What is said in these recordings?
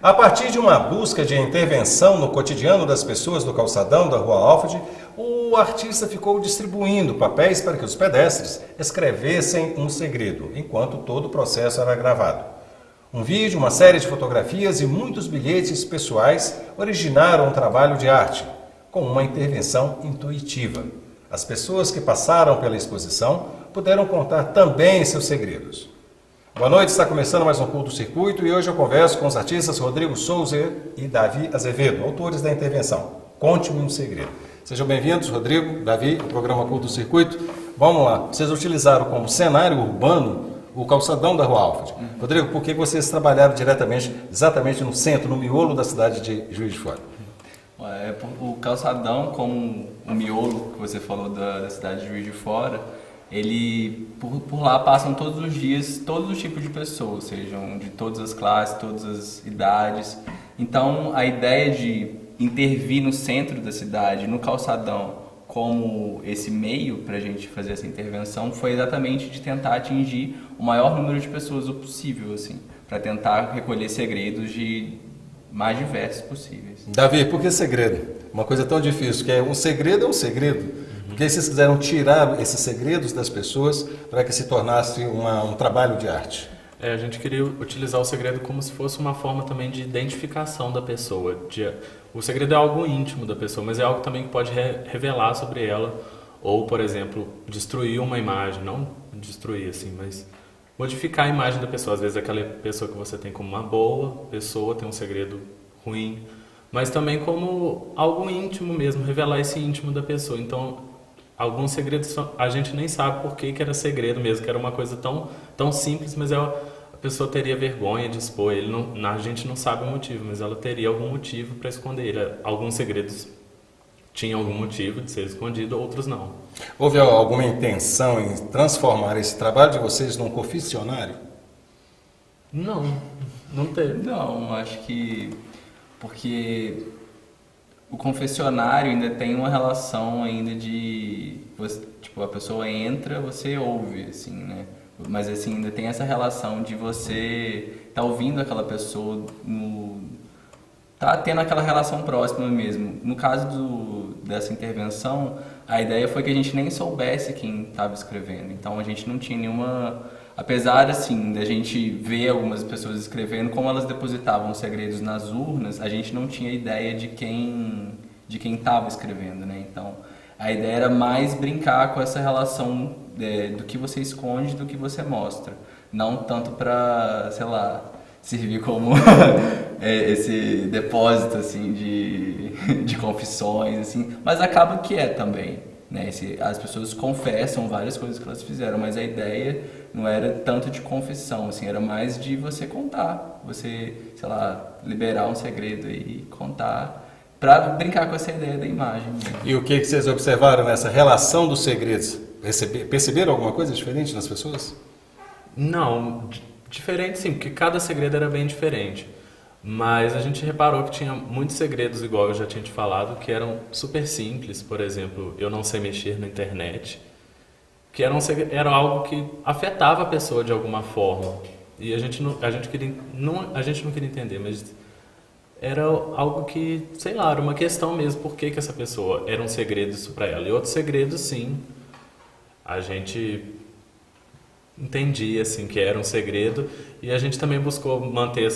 A partir de uma busca de intervenção no cotidiano das pessoas do calçadão da Rua Alfred, o artista ficou distribuindo papéis para que os pedestres escrevessem um segredo, enquanto todo o processo era gravado. Um vídeo, uma série de fotografias e muitos bilhetes pessoais originaram um trabalho de arte, com uma intervenção intuitiva. As pessoas que passaram pela exposição puderam contar também seus segredos. Boa noite, está começando mais um Culto Circuito e hoje eu converso com os artistas Rodrigo Souza e Davi Azevedo, autores da intervenção Conte-me um Segredo. Sejam bem-vindos, Rodrigo, Davi, ao programa Culto Circuito. Vamos lá, vocês utilizaram como cenário urbano o calçadão da Rua Alfred. Rodrigo, por que vocês trabalharam diretamente, exatamente no centro, no miolo da cidade de Juiz de Fora? O calçadão, como o miolo que você falou da cidade de Juiz de Fora, ele, por lá passam todos os dias todos os tipos de pessoas, sejam de todas as classes, todas as idades. Então, a ideia de intervir no centro da cidade, no calçadão, como esse meio para a gente fazer essa intervenção, foi exatamente de tentar atingir o maior número de pessoas possível, assim, para tentar recolher segredos de mais diversos possíveis. Davi, por que segredo? Uma coisa tão difícil, que um segredo é um segredo. Por que vocês quiseram tirar esses segredos das pessoas para que se tornasse um trabalho de arte? A gente queria utilizar o segredo como se fosse uma forma também de identificação da pessoa. O segredo é algo íntimo da pessoa, mas é algo também que pode revelar sobre ela. Ou, por exemplo, destruir uma imagem. Não destruir, assim, mas modificar a imagem da pessoa. Às vezes aquela pessoa que você tem como uma boa pessoa tem um segredo ruim. Mas também como algo íntimo mesmo, revelar esse íntimo da pessoa. Então, alguns segredos a gente nem sabe por que era segredo mesmo, que era uma coisa tão simples, mas a pessoa teria vergonha de expor. A gente não sabe o motivo, mas ela teria algum motivo para esconder ele. Alguns segredos tinham algum motivo de ser escondido, outros não. Houve alguma intenção em transformar esse trabalho de vocês num confessionário? Não teve. Não, acho que porque o confessionário ainda tem uma relação ainda de, tipo, a pessoa entra, você ouve, assim, né? Mas assim, ainda tem essa relação de você tá ouvindo aquela pessoa, tá tendo aquela relação próxima mesmo. No caso dessa intervenção, a ideia foi que a gente nem soubesse quem estava escrevendo. Então a gente não tinha nenhuma, apesar assim da gente ver algumas pessoas escrevendo, como elas depositavam os segredos nas urnas, a gente não tinha ideia de quem estava escrevendo, né? Então, a ideia era mais brincar com essa relação do que você esconde do que você mostra. Não tanto para, sei lá, servir como esse depósito, assim, de confissões, assim. Mas acaba que é também, né? As pessoas confessam várias coisas que elas fizeram, mas a ideia não era tanto de confissão, assim, era mais de você contar. Você, sei lá, liberar um segredo e contar, para brincar com essa ideia da imagem. E o que vocês observaram nessa relação dos segredos? Perceberam alguma coisa diferente nas pessoas? Não, diferente sim, porque cada segredo era bem diferente. Mas a gente reparou que tinha muitos segredos, igual eu já tinha te falado, que eram super simples. Por exemplo, eu não sei mexer na internet, que era algo que afetava a pessoa de alguma forma. E a gente não queria entender, mas era algo que, sei lá, era uma questão mesmo, por que essa pessoa era um segredo isso para ela. E outros segredos, sim, a gente entendia, assim, que era um segredo, e a gente também buscou manter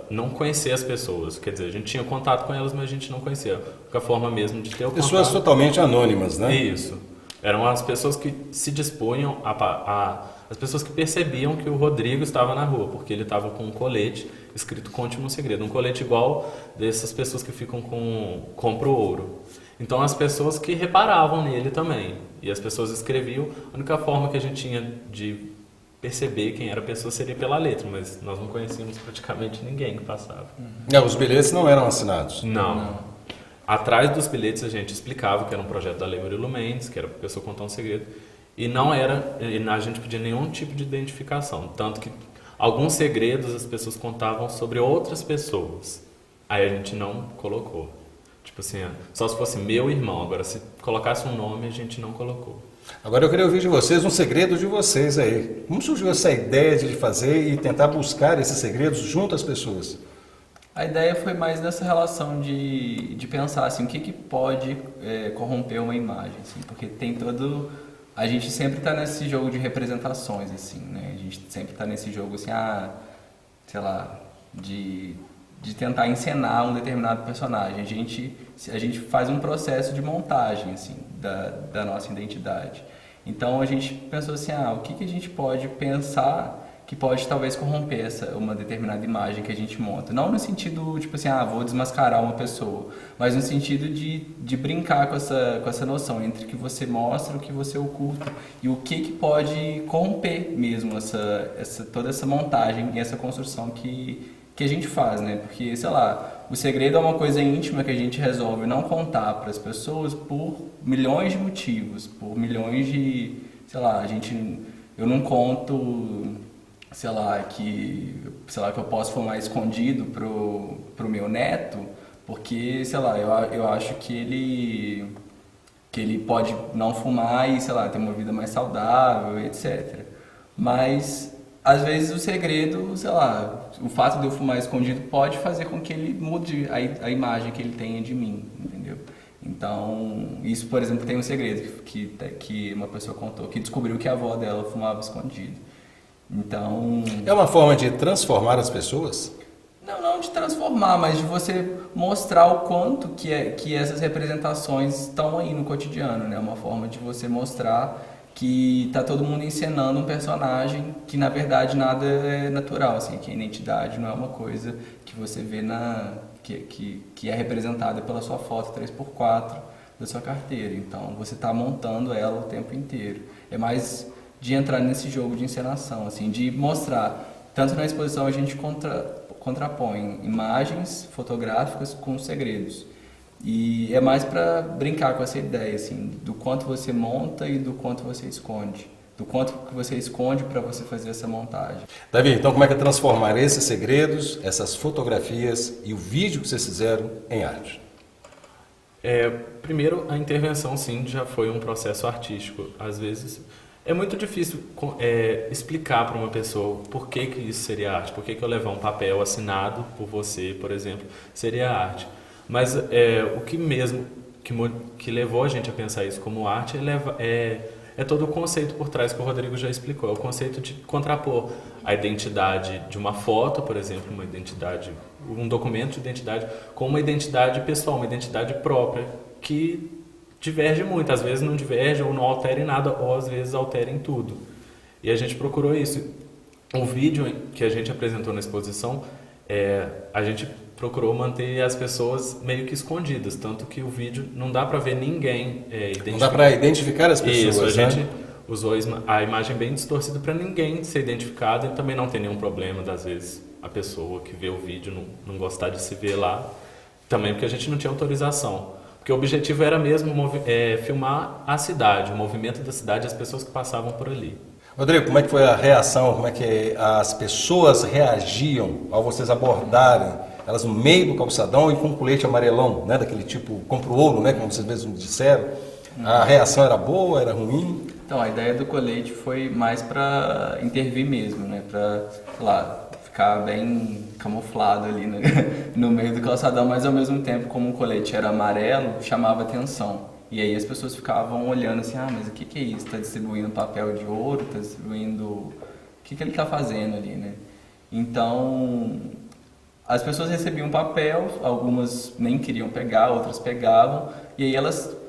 não conhecer as pessoas, quer dizer, a gente tinha contato com elas, mas a gente não conhecia, a forma mesmo de ter o contato. Pessoas totalmente anônimas, né? Isso. Eram as pessoas que se dispunham as pessoas que percebiam que o Rodrigo estava na rua, porque ele estava com um colete escrito Conte-me um Segredo, um colete igual dessas pessoas que ficam compra o ouro. Então as pessoas que reparavam nele também, e as pessoas escreviam. A única forma que a gente tinha de perceber quem era a pessoa seria pela letra, mas nós não conhecíamos praticamente ninguém que passava. Os bilhetes não eram assinados? Não. Atrás dos bilhetes a gente explicava que era um projeto da Lei Murilo Mendes, que era para a pessoa contar um segredo, e a gente pedia nenhum tipo de identificação, tanto que alguns segredos as pessoas contavam sobre outras pessoas, aí a gente não colocou. Tipo assim, só se fosse meu irmão, agora se colocasse um nome a gente não colocou. Agora eu queria ouvir de vocês um segredo de vocês aí. Como surgiu essa ideia de fazer e tentar buscar esses segredos junto às pessoas? A ideia foi mais nessa relação de pensar assim, o que pode corromper uma imagem, assim, porque tem todo... A gente sempre está nesse jogo de representações, assim, né? A gente sempre está nesse jogo, assim, sei lá, de tentar encenar um determinado personagem. A gente faz um processo de montagem, assim, da nossa identidade. Então a gente pensou assim, o que a gente pode pensar que pode talvez corromper uma determinada imagem que a gente monta. Não no sentido, tipo assim, vou desmascarar uma pessoa, mas no sentido de brincar com essa noção entre o que você mostra, o que você oculta e o que pode corromper mesmo toda essa montagem e essa construção que a gente faz, né? Porque, sei lá, o segredo é uma coisa íntima que a gente resolve não contar para as pessoas por milhões de motivos, por milhões de, sei lá, eu não conto, sei lá, que eu posso fumar escondido pro meu neto, porque, sei lá, eu acho que ele pode não fumar e, sei lá, ter uma vida mais saudável, etc. Mas às vezes o segredo, sei lá, o fato de eu fumar escondido pode fazer com que ele mude a imagem que ele tenha de mim, entendeu? Então, isso, por exemplo, tem um segredo que uma pessoa contou, que descobriu que a avó dela fumava escondido. Então... É uma forma de transformar as pessoas? Não de transformar, mas de você mostrar o quanto que essas representações estão aí no cotidiano, né? Uma forma de você mostrar que tá todo mundo encenando um personagem que na verdade nada é natural, assim, que a identidade não é uma coisa que você vê que é representada pela sua foto 3x4 da sua carteira. Então você está montando ela o tempo inteiro. É mais de entrar nesse jogo de encenação, assim, de mostrar, tanto na exposição a gente contrapõe imagens fotográficas com segredos. E é mais para brincar com essa ideia, assim, do quanto você monta e do quanto você esconde. Do quanto que você esconde para você fazer essa montagem. Davi, então como é que é transformar esses segredos, essas fotografias e o vídeo que vocês fizeram em arte? Primeiro, a intervenção, sim, já foi um processo artístico. Às vezes, é muito difícil explicar para uma pessoa por que isso seria arte. Por que eu levar um papel assinado por você, por exemplo, seria arte. Mas o que mesmo que levou a gente a pensar isso como arte é todo o conceito por trás que o Rodrigo já explicou. É o conceito de contrapor a identidade de uma foto, por exemplo, um documento de identidade, com uma identidade pessoal, uma identidade própria, que diverge muito. Às vezes não diverge ou não altera em nada, ou às vezes altera em tudo. E a gente procurou isso. O vídeo que a gente apresentou na exposição, a gente procurou manter as pessoas meio que escondidas, tanto que o vídeo não dá para ver ninguém identificar. Não dá para identificar as pessoas, isso, a gente né? usou a imagem bem distorcida para ninguém ser identificado e também não tem nenhum problema, às vezes, a pessoa que vê o vídeo não gostar de se ver lá, também porque a gente não tinha autorização. Porque o objetivo era mesmo filmar a cidade, o movimento da cidade, as pessoas que passavam por ali. Rodrigo, como é que foi a reação, como é que as pessoas reagiam ao vocês abordarem elas no meio do calçadão e com um colete amarelão, né, daquele tipo compro ouro, né, como vocês mesmos disseram? A reação era boa, era ruim? Então, a ideia do colete foi mais para intervir mesmo, né, para, sei lá, ficar bem camuflado ali no meio do calçadão, mas ao mesmo tempo, como o colete era amarelo, chamava atenção. E aí as pessoas ficavam olhando assim, mas o que é isso? Está distribuindo papel de ouro? Está distribuindo... O que ele está fazendo ali, né? Então, as pessoas recebiam papel, algumas nem queriam pegar, outras pegavam, e aí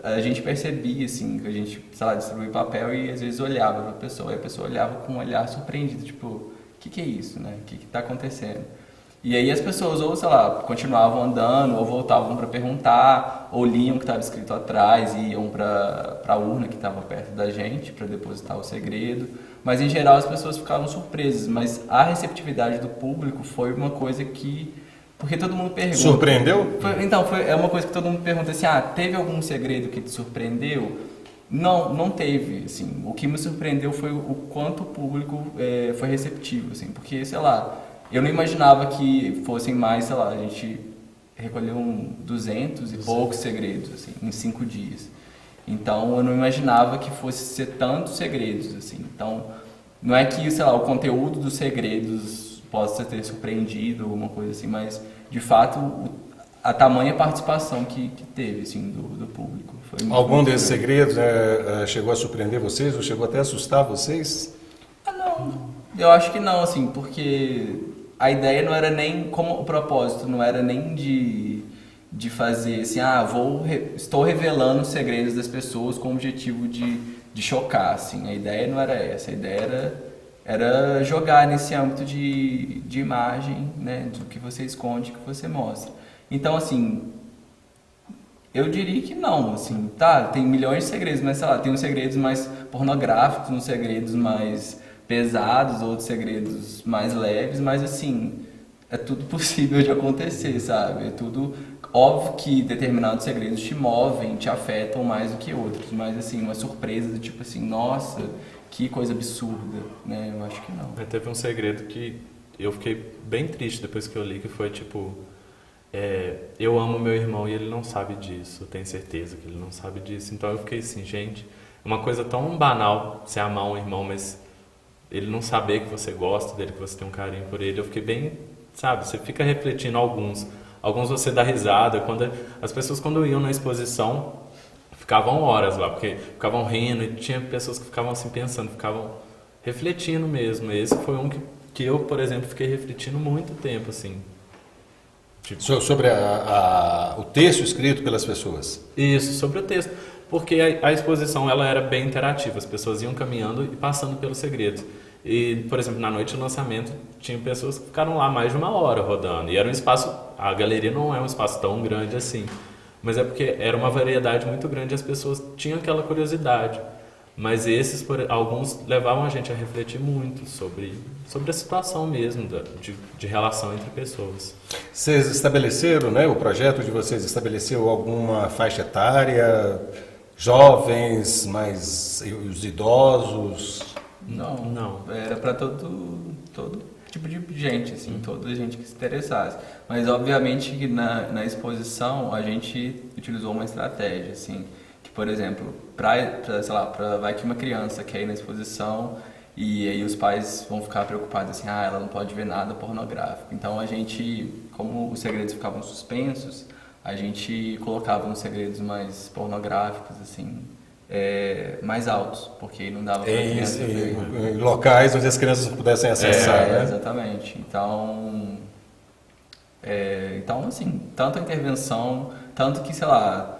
a gente percebia, assim, que a gente, sei lá, distribuía papel e às vezes olhava para a pessoa, e a pessoa olhava com um olhar surpreendido, tipo, o que é isso, né? O que está acontecendo? E aí as pessoas, ou sei lá, continuavam andando, ou voltavam para perguntar, ou liam o que estava escrito atrás e iam para a urna que estava perto da gente para depositar o segredo. Mas em geral as pessoas ficavam surpresas, mas a receptividade do público foi uma coisa que... Porque todo mundo pergunta... Surpreendeu? É uma coisa que todo mundo pergunta assim, teve algum segredo que te surpreendeu? Não teve, assim. O que me surpreendeu foi o quanto o público foi receptivo, assim, porque, sei lá... Eu não imaginava que fossem mais, sei lá, a gente recolheu 200 e poucos segredos, assim, em 5 dias. Então, eu não imaginava que fosse ser tantos segredos, assim. Então, não é que, sei lá, o conteúdo dos segredos possa ter surpreendido, alguma coisa assim, mas de fato a tamanha participação que teve assim, do público. Foi muito, Algum muito desses grande. segredos chegou a surpreender vocês ou chegou até a assustar vocês? Não, eu acho que não, assim, porque a ideia não era nem, como o propósito não era nem de fazer assim, estou revelando os segredos das pessoas com o objetivo de chocar, assim, a ideia não era essa, a ideia era jogar nesse âmbito de imagem, né, do que você esconde, que você mostra. Então, assim, eu diria que não, assim, tem milhões de segredos, mas sei lá, tem uns segredos mais pornográficos, uns segredos mais pesados, outros segredos mais leves, mas assim, é tudo possível de acontecer, sabe? É tudo óbvio que determinados segredos te movem, te afetam mais do que outros, mas assim, uma surpresa do tipo assim, nossa, que coisa absurda, né? Eu acho que não. Mas teve um segredo que eu fiquei bem triste depois que eu li, que foi tipo, eu amo meu irmão e ele não sabe disso, eu tenho certeza que ele não sabe disso. Então eu fiquei assim, gente, uma coisa tão banal, você amar um irmão, mas ele não saber que você gosta dele, que você tem um carinho por ele. Eu fiquei bem, sabe, você fica refletindo alguns você dá risada. As pessoas quando iam na exposição ficavam horas lá, porque ficavam rindo e tinha pessoas que ficavam assim pensando, ficavam refletindo mesmo. Esse foi um que eu, por exemplo, fiquei refletindo muito tempo, assim. Tipo, Sobre o texto escrito pelas pessoas? Isso, sobre o texto. Porque a exposição ela era bem interativa, as pessoas iam caminhando e passando pelos segredos. E, por exemplo, na noite do lançamento, tinha pessoas que ficaram lá mais de 1 hora rodando. E era um espaço, a galeria não é um espaço tão grande assim, mas é porque era uma variedade muito grande e as pessoas tinham aquela curiosidade. Mas alguns levavam a gente a refletir muito sobre a situação mesmo de relação entre pessoas. Vocês estabeleceram, né, o projeto de vocês estabeleceu alguma faixa etária, jovens, mais os idosos? Não. Era para todo tipo de gente, assim, toda gente que se interessasse. Mas obviamente que na exposição a gente utilizou uma estratégia, assim, que por exemplo, vai que uma criança quer ir na exposição e aí os pais vão ficar preocupados assim, ela não pode ver nada pornográfico. Então a gente, como os segredos ficavam suspensos, a gente colocava uns segredos mais pornográficos, assim, mais altos, porque não dava para criança ver. Em locais onde as crianças pudessem acessar, né? Exatamente. Então, assim, tanto a intervenção, tanto que, sei lá,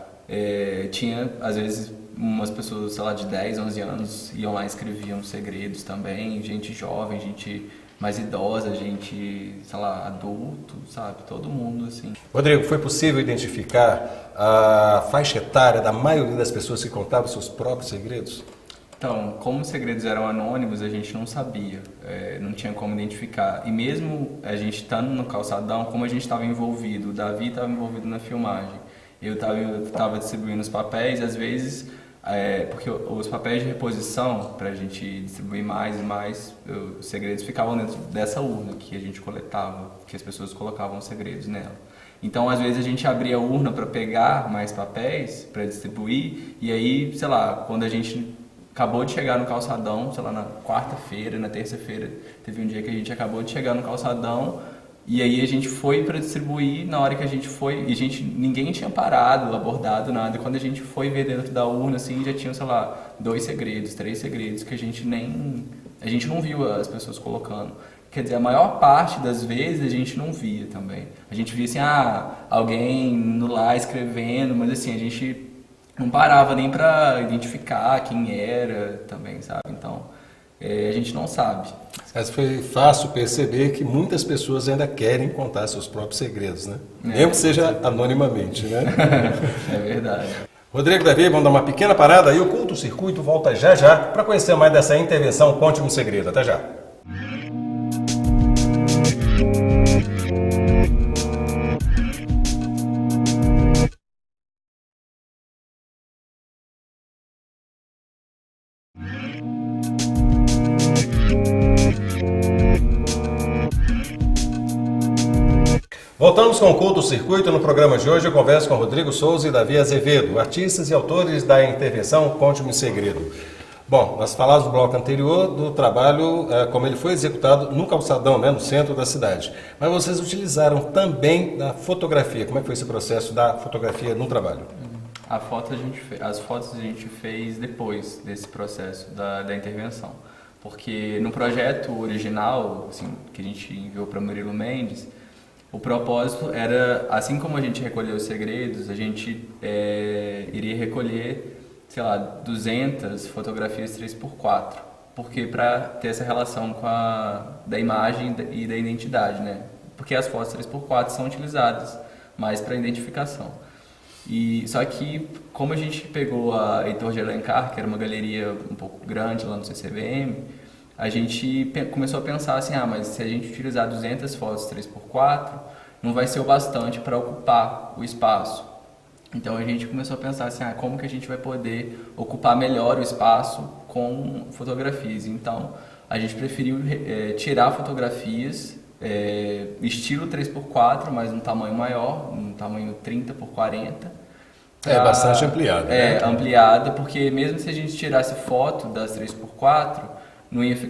tinha, às vezes, umas pessoas, sei lá, de 10, 11 anos iam lá e escreviam segredos também, gente jovem, gente mais idosa, gente, sei lá, adulto, sabe? Todo mundo, assim. Rodrigo, foi possível identificar a faixa etária da maioria das pessoas que contavam seus próprios segredos? Então, como os segredos eram anônimos, a gente não sabia, não tinha como identificar. E mesmo a gente estando no calçadão, como a gente estava envolvido, o Davi estava envolvido na filmagem, eu estava distribuindo os papéis, às vezes, porque os papéis de reposição, para a gente distribuir mais e mais, os segredos ficavam dentro dessa urna que a gente coletava, que as pessoas colocavam os segredos nela. Então, às vezes, a gente abria a urna para pegar mais papéis, para distribuir, e aí, sei lá, quando a gente acabou de chegar no calçadão, sei lá, na quarta-feira, na terça-feira, teve um dia que a gente acabou de chegar no calçadão, e aí a gente foi para distribuir, na hora que a gente foi, ninguém tinha parado, abordado nada, e quando a gente foi ver dentro da urna, assim, já tinham, sei lá, 2 segredos, 3 segredos, que a gente não viu as pessoas colocando. Quer dizer, a maior parte das vezes a gente não via também. A gente via assim, alguém no lá escrevendo, mas assim, a gente não parava nem para identificar quem era também, sabe? Então, a gente não sabe. Mas foi fácil perceber que muitas pessoas ainda querem contar seus próprios segredos, né? Mesmo que seja anonimamente, né? É verdade. Rodrigo, Davi, vamos dar uma pequena parada e o Culto Circuito volta já já para conhecer mais dessa intervenção Conte um Segredo. Até já. Voltamos com o Culto Circuito. No programa de hoje eu converso com Rodrigo Souza e Davi Azevedo, artistas e autores da intervenção Conte-me um Segredo. Bom, nós falamos no bloco anterior do trabalho, como ele foi executado no calçadão, né, no centro da cidade. Mas vocês utilizaram também a fotografia. Como é que foi esse processo da fotografia no trabalho? As fotos a gente fez depois desse processo da intervenção. Porque no projeto original, assim, que a gente enviou para Murilo Mendes, o propósito era, assim como a gente recolheu os segredos, a gente iria recolher, sei lá, 200 fotografias 3x4. Porque para ter essa relação da imagem e da identidade, né? Porque as fotos 3x4 são utilizadas mais para identificação. Só que, como a gente pegou a Heitor de Alencar, que era uma galeria um pouco grande lá no CCBM, a gente começou a pensar assim, mas se a gente utilizar 200 fotos 3x4, não vai ser o bastante para ocupar o espaço. Então a gente começou a pensar assim, como que a gente vai poder ocupar melhor o espaço com fotografias. Então a gente preferiu tirar fotografias estilo 3x4, mas um tamanho maior, um tamanho 30x40. Bastante ampliado. Né? Ampliada, porque mesmo se a gente tirasse foto das 3x4,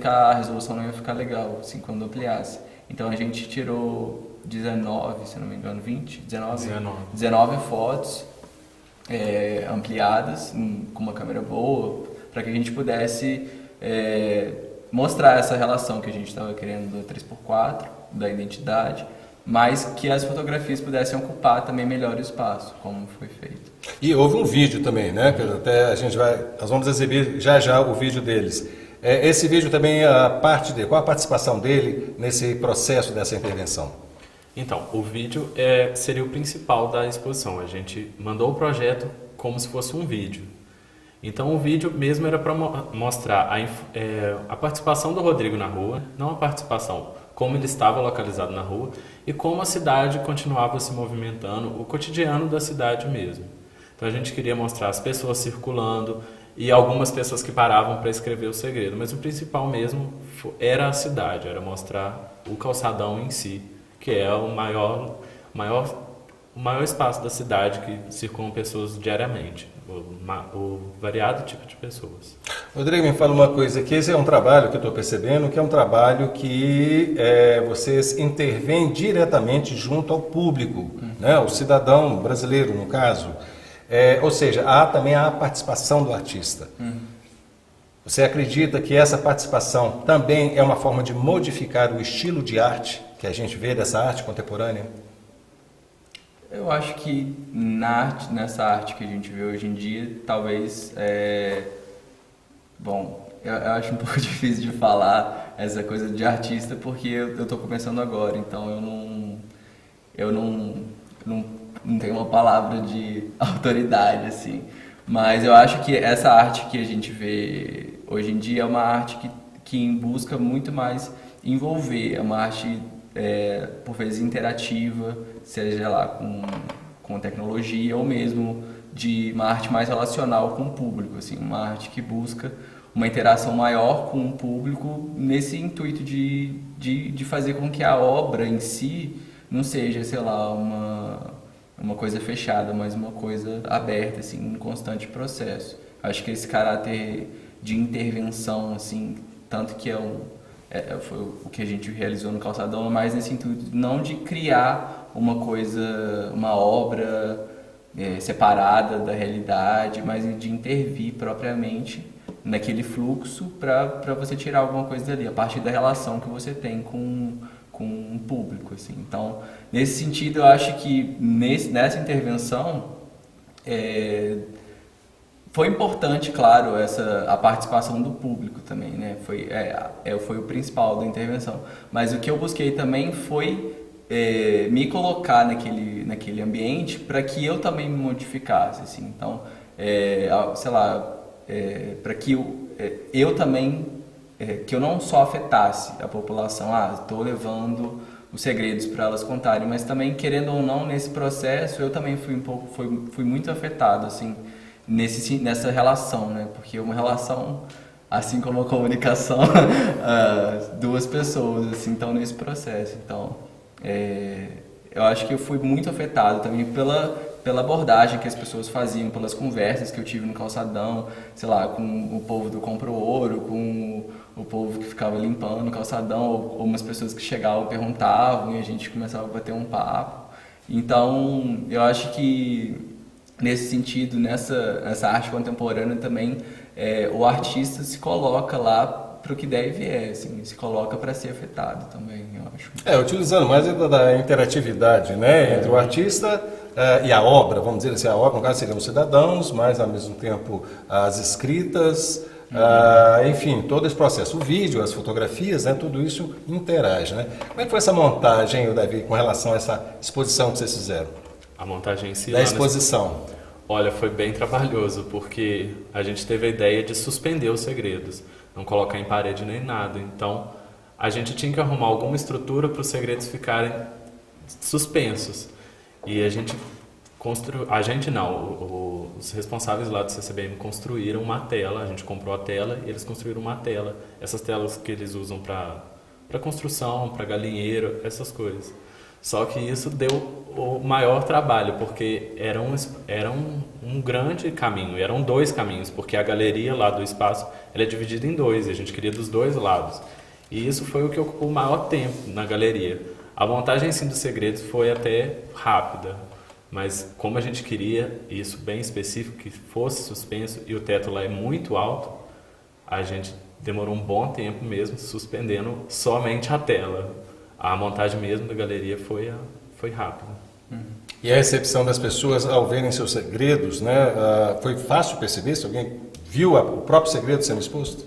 a resolução não ia ficar legal, assim, quando ampliasse. Então a gente tirou 19, se não me engano, 19 fotos ampliadas, com uma câmera boa, para que a gente pudesse mostrar essa relação que a gente estava querendo do 3x4, da identidade, mas que as fotografias pudessem ocupar também melhor o espaço, como foi feito. E houve um vídeo também, né? Que até nós vamos exibir já o vídeo deles. Esse vídeo também, qual a participação dele nesse processo dessa intervenção? Então, o vídeo seria o principal da exposição. A gente mandou o projeto como se fosse um vídeo. Então, o vídeo mesmo era para mostrar a participação do Rodrigo na rua, não a participação, como ele estava localizado na rua e como a cidade continuava se movimentando, o cotidiano da cidade mesmo. Então, a gente queria mostrar as pessoas circulando e algumas pessoas que paravam para escrever o segredo, mas o principal mesmo era a cidade, era mostrar o calçadão em si, que é o maior espaço da cidade que circulam pessoas diariamente, o variado tipo de pessoas. Rodrigo, me fala uma coisa, que esse é um trabalho que eu estou percebendo, que é um trabalho que vocês intervêm diretamente junto ao público, né? O cidadão brasileiro, no caso. Ou seja, há também a participação do artista. Você acredita que essa participação também é uma forma de modificar o estilo de arte que a gente vê dessa arte contemporânea? Eu acho que nessa arte que a gente vê hoje em dia, talvez... eu acho um pouco difícil de falar essa coisa de artista, porque eu estou começando agora, então eu não tenho uma palavra de autoridade, assim. Mas eu acho que essa arte que a gente vê hoje em dia é uma arte que busca muito mais envolver, é uma arte, por vezes, interativa, seja lá com tecnologia ou mesmo de uma arte mais relacional com o público, assim, uma arte que busca uma interação maior com o público nesse intuito de fazer com que a obra em si não seja, sei lá, uma coisa fechada, mas uma coisa aberta, assim, um constante processo. Acho que esse caráter de intervenção, assim, tanto que foi o que a gente realizou no Calçadão, mas nesse intuito não de criar uma obra separada da realidade, mas de intervir propriamente naquele fluxo para você tirar alguma coisa dali, a partir da relação que você tem com o público, assim. Então, nesse sentido, eu acho que nessa intervenção foi importante, claro, a participação do público também, né? Foi o principal da intervenção. Mas o que eu busquei também foi me colocar naquele ambiente para que eu também me modificasse, assim. Então, sei lá, para que eu também que eu não só afetasse a população, estou levando os segredos para elas contarem, mas também, querendo ou não, nesse processo eu também fui muito afetado, assim, nessa relação, né? Porque uma relação, assim como a comunicação, duas pessoas, assim, estão nesse processo. Então, eu acho que eu fui muito afetado também pela abordagem que as pessoas faziam, pelas conversas que eu tive no calçadão, sei lá, com o povo do Compro Ouro, com o povo que ficava limpando o calçadão, ou umas pessoas que chegavam, perguntavam e a gente começava a bater um papo. Então, eu acho que nesse sentido, nessa arte contemporânea também, o artista se coloca lá para o que deve assim, se coloca para ser afetado também, eu acho. Utilizando mais da interatividade, né, entre o artista e a obra, vamos dizer assim, a obra, no caso seriam os cidadãos, mas ao mesmo tempo as escritas, enfim, todo esse processo, o vídeo, as fotografias, né, tudo isso interage, né? Como é que foi essa montagem, Davi, com relação a essa exposição que vocês fizeram? A montagem em si... Da exposição. Olha, foi bem trabalhoso, porque a gente teve a ideia de suspender os segredos, não colocar em parede nem nada. Então, a gente tinha que arrumar alguma estrutura para os segredos ficarem suspensos. E a gente construiu... A gente não, os responsáveis lá do CCBM construíram uma tela, a gente comprou a tela e eles construíram uma tela. Essas telas que eles usam para construção, para galinheiro, essas coisas. Só que isso deu o maior trabalho, porque era um grande caminho, eram 2 caminhos, porque a galeria lá do espaço ela é dividida em 2, e a gente queria dos 2 lados. E isso foi o que ocupou o maior tempo na galeria. A montagem, sim, dos segredos foi até rápida, mas como a gente queria isso bem específico, que fosse suspenso, e o teto lá é muito alto, a gente demorou um bom tempo mesmo suspendendo somente a tela. A montagem mesmo da galeria foi rápida. E a recepção das pessoas ao verem seus segredos, né? Foi fácil perceber se alguém viu o próprio segredo sendo exposto?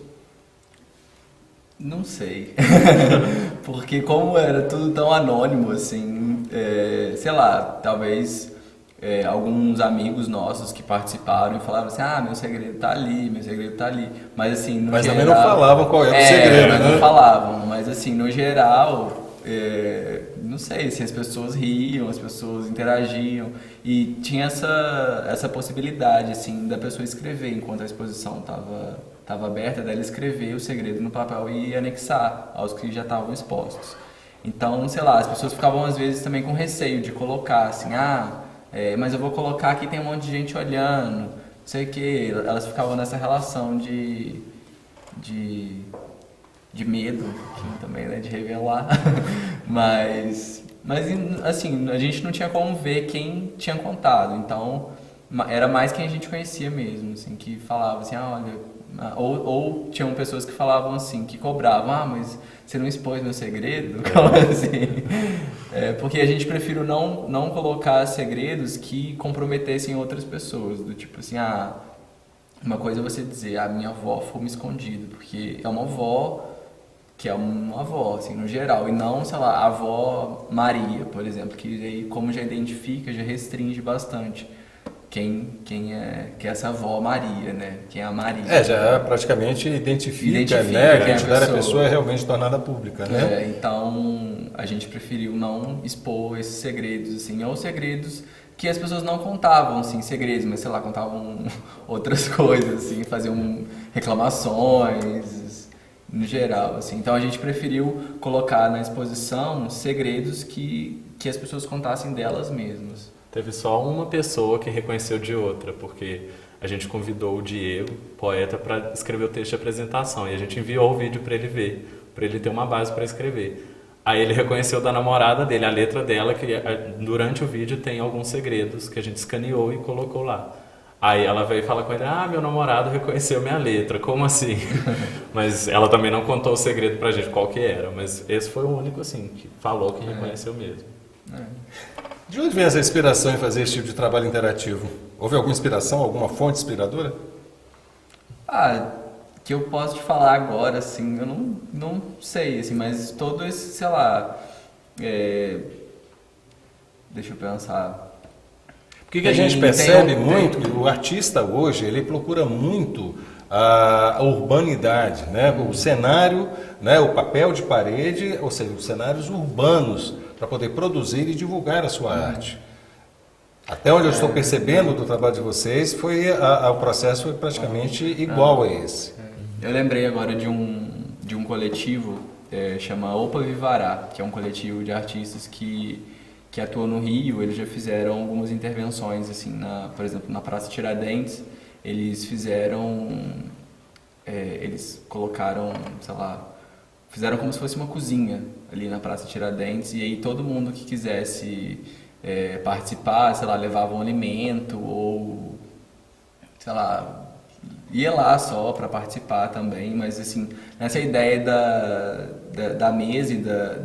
Não sei. Porque como era tudo tão anônimo, assim, sei lá, talvez alguns amigos nossos que participaram e falaram assim, meu segredo tá ali, meu segredo tá ali. Mas assim, no mas geral... também não falavam qual era o segredo, né? Não falavam, mas assim, no geral... não sei se as pessoas riam, as pessoas interagiam e tinha essa possibilidade assim da pessoa escrever enquanto a exposição estava aberta, dela escrever o segredo no papel e anexar aos que já estavam expostos. Então, sei lá, as pessoas ficavam às vezes também com receio de colocar assim, mas eu vou colocar aqui, tem um monte de gente olhando, não sei o que, elas ficavam nessa relação de medo, também, né, de revelar, mas assim, a gente não tinha como ver quem tinha contado, então era mais quem a gente conhecia mesmo, assim, que falava assim, olha, ou tinham pessoas que falavam assim, que cobravam, mas você não expôs meu segredo? Como assim? Porque a gente prefere não colocar segredos que comprometessem outras pessoas, do tipo assim, uma coisa é você dizer, minha avó foi me escondida, porque é uma avó que é uma avó, assim, no geral, e não, sei lá, a avó Maria, por exemplo, que aí, como já identifica, já restringe bastante quem é essa avó Maria, né? Quem é a Maria. Já praticamente identifica, né? A identidade da pessoa é realmente tornada pública, né? Então, a gente preferiu não expor esses segredos, assim, ou segredos que as pessoas não contavam, assim, segredos, mas, sei lá, contavam outras coisas, assim, faziam reclamações, no geral, assim. Então a gente preferiu colocar na exposição segredos que as pessoas contassem delas mesmas. Teve só uma pessoa que reconheceu de outra, porque a gente convidou o Diego, poeta, para escrever o texto de apresentação, e a gente enviou o vídeo para ele ver, para ele ter uma base para escrever. Aí ele reconheceu da namorada dele, a letra dela, que durante o vídeo tem alguns segredos que a gente escaneou e colocou lá. Aí ela veio falar com ele, meu namorado reconheceu minha letra, como assim? Mas ela também não contou o segredo pra gente qual que era, mas esse foi o único, assim, que falou que reconheceu mesmo. De onde vem essa inspiração em fazer esse tipo de trabalho interativo? Houve alguma inspiração, alguma fonte inspiradora? Que eu posso te falar agora, assim, eu não sei, assim, mas todo esse, sei lá, deixa eu pensar... Porque a gente percebe muito que o artista hoje, ele procura muito a urbanidade, né? O cenário, né? O papel de parede, ou seja, os cenários urbanos, para poder produzir e divulgar a sua arte. Até onde eu estou percebendo do trabalho de vocês, o processo foi praticamente igual a esse. Eu lembrei agora de um coletivo, chama Opa Vivará, que é um coletivo de artistas que que atuam no Rio, eles já fizeram algumas intervenções, assim, por exemplo, na Praça Tiradentes, eles eles colocaram, sei lá, fizeram como se fosse uma cozinha ali na Praça Tiradentes, e aí todo mundo que quisesse participar, sei lá, levava um alimento ou, sei lá, ia lá só para participar também, mas assim, nessa ideia da mesa e da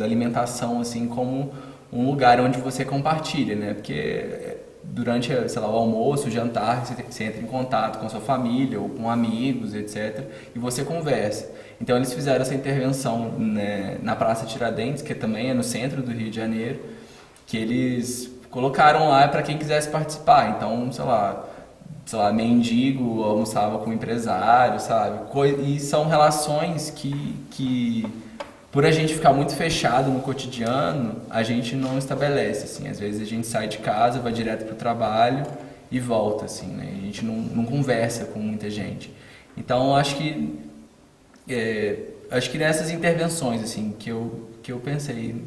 alimentação, assim, como um lugar onde você compartilha, né? Porque durante, sei lá, o almoço, o jantar, você entra em contato com a sua família ou com amigos, etc., e você conversa. Então eles fizeram essa intervenção, né, na Praça Tiradentes, que também é no centro do Rio de Janeiro, que eles colocaram lá para quem quisesse participar. Então, sei lá, mendigo almoçava com empresário, sabe? E são relações que por a gente ficar muito fechado no cotidiano, a gente não estabelece, assim. Às vezes a gente sai de casa, vai direto pro trabalho e volta, assim, né? A gente não conversa com muita gente. Então, acho que nessas intervenções, assim, que eu pensei.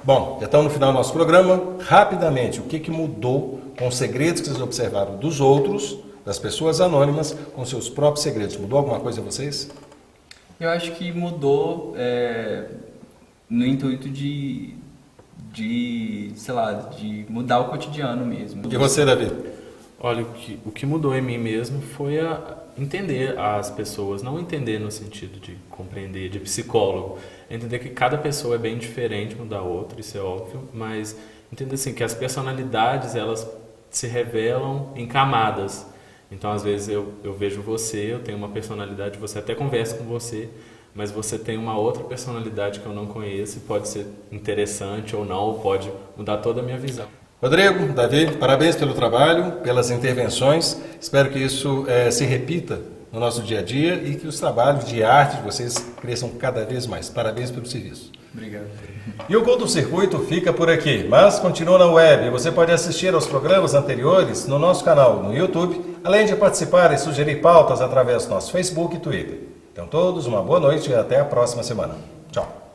Bom, já estamos no final do nosso programa. Rapidamente, o que mudou com os segredos que vocês observaram dos outros, das pessoas anônimas, com seus próprios segredos? Mudou alguma coisa em vocês? Eu acho que mudou no intuito de, sei lá, de mudar o cotidiano mesmo. E você, Davi? Olha, o que mudou em mim mesmo foi entender as pessoas, não entender no sentido de compreender, de psicólogo, entender que cada pessoa é bem diferente uma da outra, isso é óbvio, mas entender assim, que as personalidades, elas se revelam em camadas. Então, às vezes, eu vejo você, eu tenho uma personalidade, você até conversa com você, mas você tem uma outra personalidade que eu não conheço, e pode ser interessante ou não, ou pode mudar toda a minha visão. Rodrigo, Davi, parabéns pelo trabalho, pelas intervenções. Espero que isso se repita no nosso dia a dia e que os trabalhos de arte de vocês cresçam cada vez mais. Parabéns pelo serviço. Obrigado. E o Curto Circuito fica por aqui, mas continua na web. Você pode assistir aos programas anteriores no nosso canal no YouTube, além de participar e sugerir pautas através do nosso Facebook e Twitter. Então todos uma boa noite e até a próxima semana. Tchau.